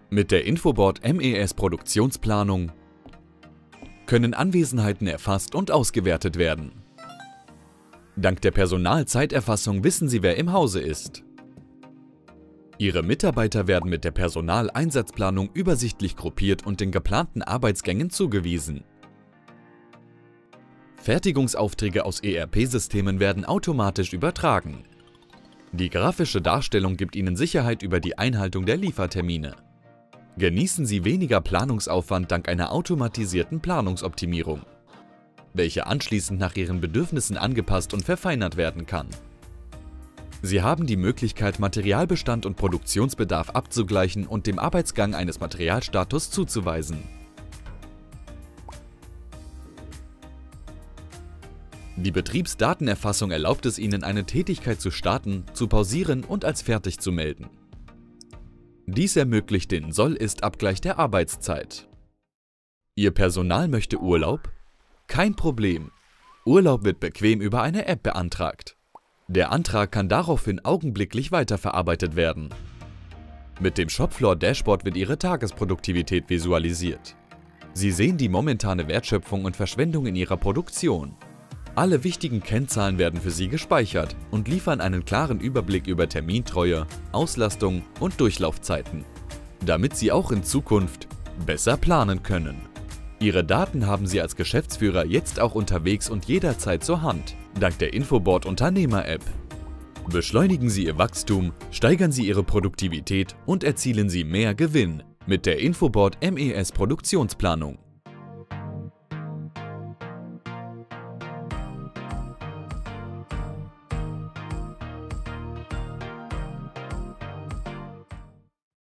Mit der Infoboard MES Produktionsplanung können Anwesenheiten erfasst und ausgewertet werden. Dank der Personalzeiterfassung wissen Sie, wer im Hause ist. Ihre Mitarbeiter werden mit der Personaleinsatzplanung übersichtlich gruppiert und den geplanten Arbeitsgängen zugewiesen. Fertigungsaufträge aus ERP-Systemen werden automatisch übertragen. Die grafische Darstellung gibt Ihnen Sicherheit über die Einhaltung der Liefertermine. Genießen Sie weniger Planungsaufwand dank einer automatisierten Planungsoptimierung, welche anschließend nach Ihren Bedürfnissen angepasst und verfeinert werden kann. Sie haben die Möglichkeit, Materialbestand und Produktionsbedarf abzugleichen und dem Arbeitsgang eines Materialstatus zuzuweisen. Die Betriebsdatenerfassung erlaubt es Ihnen, eine Tätigkeit zu starten, zu pausieren und als fertig zu melden. Dies ermöglicht den Soll-Ist-Abgleich der Arbeitszeit. Ihr Personal möchte Urlaub? Kein Problem. Urlaub wird bequem über eine App beantragt. Der Antrag kann daraufhin augenblicklich weiterverarbeitet werden. Mit dem Shopfloor-Dashboard wird Ihre Tagesproduktivität visualisiert. Sie sehen die momentane Wertschöpfung und Verschwendung in Ihrer Produktion. Alle wichtigen Kennzahlen werden für Sie gespeichert und liefern einen klaren Überblick über Termintreue, Auslastung und Durchlaufzeiten, damit Sie auch in Zukunft besser planen können. Ihre Daten haben Sie als Geschäftsführer jetzt auch unterwegs und jederzeit zur Hand, dank der Infoboard Unternehmer-App. Beschleunigen Sie Ihr Wachstum, steigern Sie Ihre Produktivität und erzielen Sie mehr Gewinn mit der Infoboard MES Produktionsplanung.